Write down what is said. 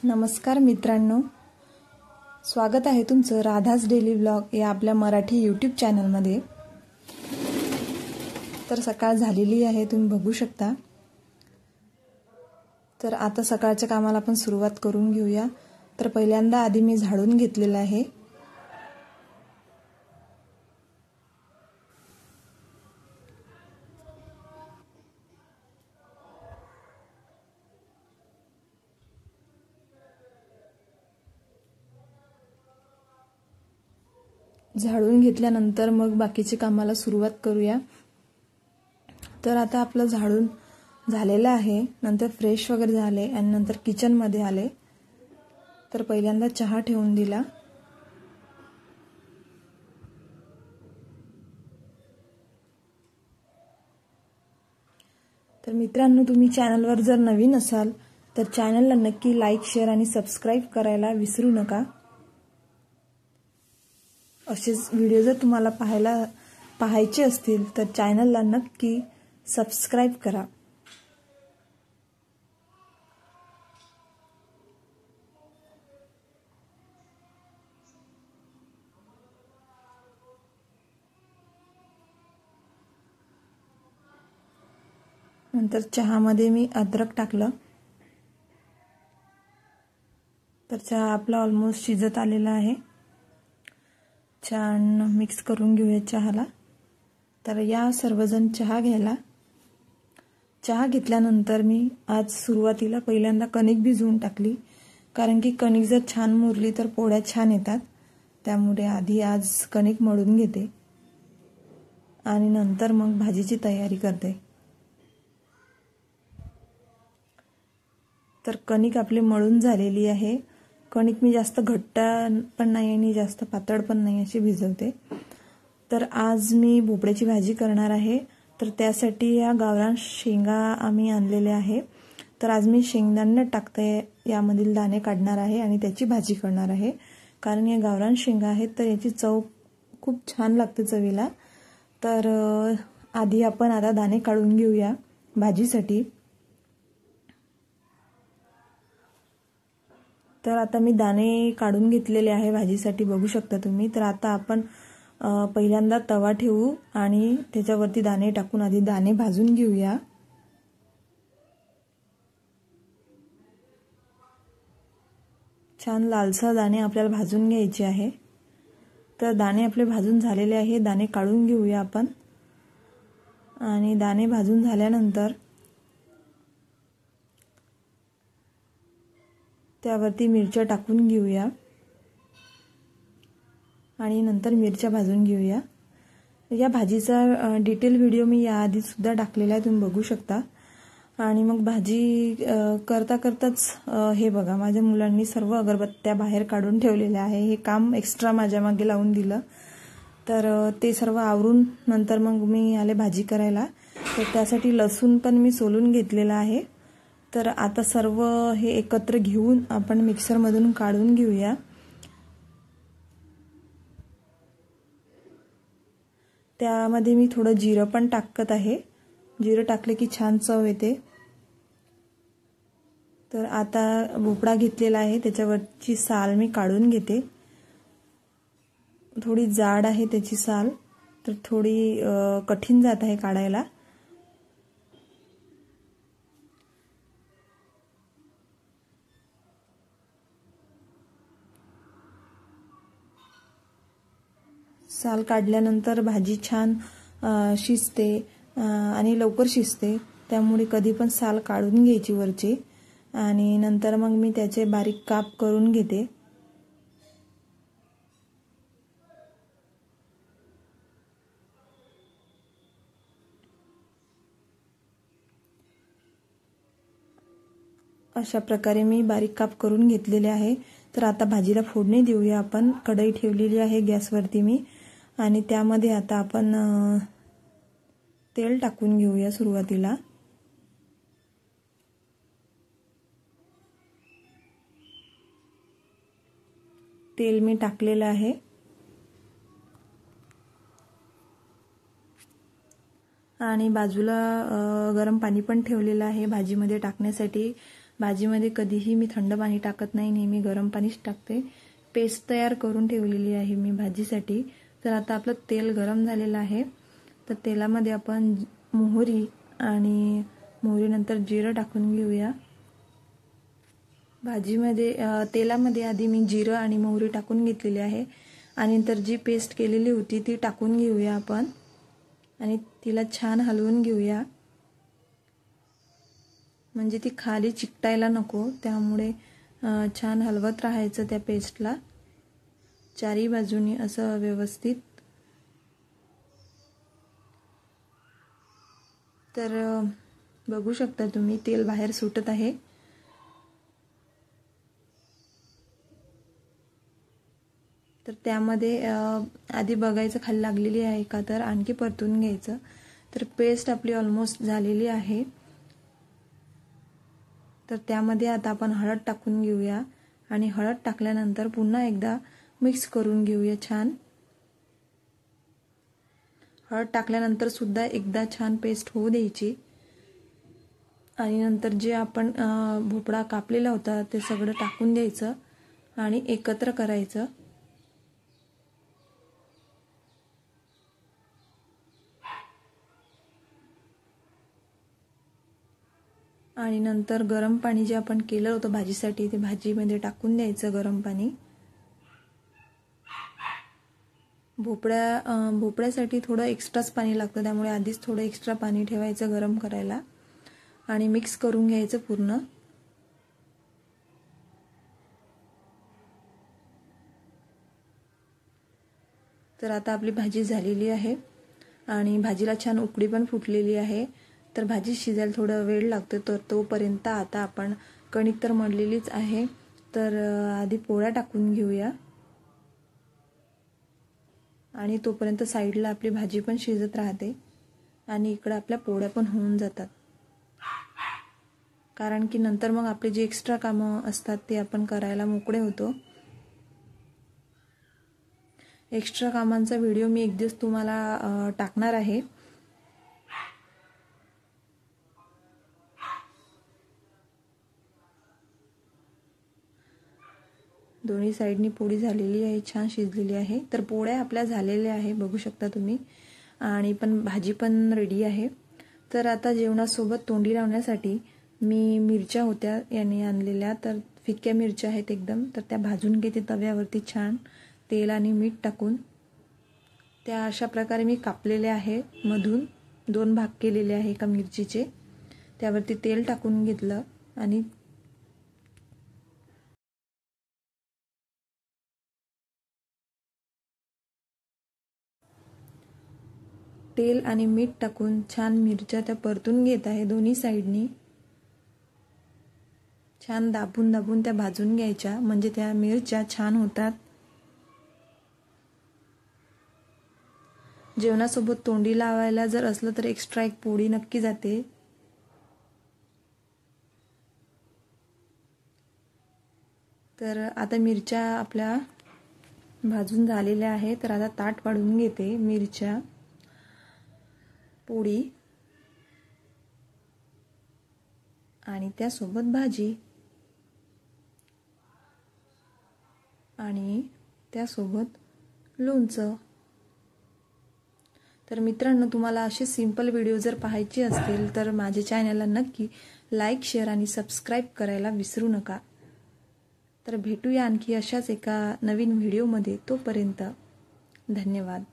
नमस्कार मित्रांनो, स्वागत आहे तुमचं राधास डेली व्लॉग या आपल्या मराठी यूट्यूब चॅनलमध्ये। तर सकाळ झालेली आहे, तुम्ही बघू शकता। तर आता सकाळच्या कामाला आपण सुरुवात करून घेऊया। तर पहिल्यांदा आधी मी झाडून घेतलेलं आहे। झाडून घेतल्यानंतर मग बाकीच्या कामाला सुरुवात करूया। तर आता आपलं झाडून झालेलं आहे, नंतर फ्रेश वगैरे झाले आणि नंतर किचन मध्ये आले। तर पहिल्यांदा चहा ठेवून दिला। तर मित्रांनो, तुम्ही चॅनलवर जर नवीन असाल तर चॅनलला नक्की लाईक, शेअर आणि सबस्क्राइब करायला विसरू नका। असेच व्हिडिओ जर तुम्हाला पाहायचे असतील तर चॅनलला नक्की सबस्क्राइब करा। नंतर चहामध्ये मी अद्रक टाकलं। तर चहा आपला ऑलमोस्ट शिजत आलेला आहे। छान मिक्स करून घेऊया चहाला। तर या सर्वजण चहा घ्यायला। चहा घेतल्यानंतर मी आज सुरुवातीला पहिल्यांदा कणिक भिजवून टाकली, कारण की कणिक जर छान मुरली तर पोळ्या छान येतात। त्यामुळे आधी आज कणिक मळून घेते आणि नंतर मग भाजीची तयारी करते। तर कणिक आपली मळून झालेली आहे। कणिक मी जास्त घट्ट पण नाही आणि जास्त पातळ पण नाही अशी भिजवते। तर आज मी भोपळ्याची भाजी करणार आहे। तर त्यासाठी या गावरान शेंगा आम्ही आणलेल्या आहे। तर आज मी शेंगदाणे टाकते, यामधील दाणे काढणार आहे आणि त्याची भाजी करणार आहे। कारण या गावरान शेंगा आहेत तर याची चव खूप छान लागते चवीला। तर आधी आपण आता दाणे काढून घेऊया भाजीसाठी। तर आता मी दाणे काढून घेतलेले आहे भाजीसाठी, बघू शकता तुम्ही। तर आता आपण पहिल्यांदा तवा ठेवू आणि त्याच्यावरती दाणे टाकून आधी दाणे भाजून घेऊया। छान लालसर दाणे आपल्याला भाजून घ्यायचे आहे। तर दाणे आपले भाजून झालेले आहे, दाणे काढून घेऊया आपण। आणि दाणे भाजून झाल्यानंतर त्यावरती मिरच्या टाकून घेऊया आणि नंतर मिरच्या भाजून घेऊया। या भाजीचा डिटेल व्हिडिओ मी याआधी सुद्धा टाकलेला आहे, तुम्ही बघू शकता। आणि मग भाजी करता करताच हे बघा, माझ्या मुलांनी सर्व अगरबत्त्या बाहेर काढून ठेवलेल्या आहे। हे काम एक्स्ट्रा माझ्या मागे लावून दिलं। तर ते सर्व आवरून नंतर मग मी आले भाजी करायला। तर त्यासाठी लसूण पण मी सोलून घेतलेला आहे। तर आता सर्व हे एकत्र घेऊन आपण मिक्सर मधून काढून घेऊया। त्यामध्ये मी थोडं जिरं पण टाकत आहे, जिरं टाकले की छान चव येते। तर आता भोपळा घेतलेला आहे, त्याच्यावरची साल मी काढून घेते। थोडी जाड आहे त्याची साल, तर थोडी कठीण जात आहे काढायला। साल काढल्यानंतर भाजी छान शिजते आणि लवकर शिजते। त्यामुळे कधी पण साल काढून घ्यायची वरची आणि नंतर मग मी त्याचे बारीक काप करून घेते। अशा प्रकारे मी बारीक काप करून घेतलेले आहे। तर आता भाजीला फोडणी देऊया आपण। कढई ठेवलेली आहे गॅसवरती मी आणि त्यामध्ये आता आपण तेल टाकून घेऊया सुरुवातीला। तेल मी टाकलेलं आहे आणि बाजूला गरम पाणी पण ठेवलेलं आहे भाजीमध्ये टाकण्यासाठी। भाजीमध्ये कधीही मी थंड पाणी टाकत नाही, नेहमी गरम पाणीच टाकते। पेस्ट तयार करून ठेवलेली आहे मी भाजीसाठी। तर आता आपलं तेल गरम झालेलं आहे, तर तेलामध्ये आपण मोहरी आणि मोहरीनंतर जिरं टाकून घेऊया। भाजीमध्ये तेलामध्ये आधी मी जिरं आणि मोहरी टाकून घेतलेली आहे आणि नंतर जी पेस्ट केलेली होती ती टाकून घेऊया आपण आणि तिला छान हलवून घेऊया, म्हणजे ती खाली चिकटायला नको, त्यामुळे छान हलवत राहायचं त्या पेस्टला चारी बाजूनी असं व्यवस्थित। तर बघू शकता तुम्ही तेल बाहेर सुटत आहे। तर त्यामध्ये आधी बघायचं खाली लागलेली आहे का, तर आणखी परतून घ्यायचं। तर पेस्ट आपली ऑलमोस्ट झालेली आहे, तर त्यामध्ये आता आपण हळद टाकून घेऊया आणि हळद टाकल्यानंतर पुन्हा एकदा मिक्स करून घेऊया छान। हळद टाकल्यानंतर सुद्धा एकदा छान पेस्ट होऊ द्यायची आणि नंतर जे आपण भोपळा कापलेला होता ते सगळं टाकून द्यायचं आणि एकत्र करायचं। आणि नंतर गरम पाणी जे आपण केलं होतं भाजीसाठी ते भाजीमध्ये टाकून द्यायचं गरम पाणी। भोपळ्यासाठी थोडं एक्स्ट्राच पाणी लागतं, त्यामुळे आधीच थोडं एक्स्ट्रा पाणी ठेवायचं गरम करायला आणि मिक्स करून घ्यायचं पूर्ण। तर आता आपली भाजी झालेली आहे आणि भाजीला छान उकळी पण फुटलेली आहे। तर भाजी शिजायला थोडा वेळ लागतो, तर तोपर्यंत आता आपण कणिक तर मळलेलीच आहे, तर आधी पोळ्या टाकून घेऊया आणि तोपर्यंत साईडला आपली भाजी पण शिजत राहते आणि इकडे आपल्या पोळ्या पण होऊन जातात, कारण की नंतर मग आपले जे एक्स्ट्रा कामं असतात ते आपण करायला मोकळे होतो। एक्स्ट्रा कामांचा व्हिडिओ मी एक दिवस तुम्हाला टाकणार आहे। दोन्ही साइडनी पोळी झालेली आहे, छान शिजलेली आहे। तर पोळ्या आपल्या झालेल्या आहे, बघू शकता तुम्ही, आणि पण भाजी पण रेडी आहे। तर आता जेवणासोबत तोंडी लावण्यासाठी मी मिरच्या होत्या याने आणलेल्या, तर फिक्या मिरच्या आहेत एकदम, तर त्या भाजून घेते तव्यावरती छान तेल आणि मीठ टाकून। त्या अशा प्रकारे मी कापलेल्या आहे, मधून 2 भाग केलेले आहे एका मिरचीचे। त्यावरती तेल टाकून घेतलं आणि तेल आणि मीठ टाकून छान मिरच्या त्या परतून घेत आहे दोन्ही साइडनी। छान दाबून दाबून त्या भाजून घ्यायच्या, म्हणजे त्या मिरच्या छान होतात। जेवणासोबत तोंडी लावायला जर असलं तर एक्स्ट्रा एक पोळी नक्की जाते। तर आता मिरच्या आपल्या भाजून झालेल्या आहे, तर आता ताट वाढून घेते मिरच्या, पोळी आणि त्यासोबत भाजी आणि त्यासोबत लोणचं। तर मित्रांनो, तुम्हाला असे सिंपल व्हिडिओ जर पाहायचे असतील तर माझ्या चॅनलला नक्की लाईक, शेअर आणि सबस्क्राईब करायला विसरू नका। तर भेटूया आणखी अशाच एका नवीन व्हिडिओमध्ये, तोपर्यंत धन्यवाद।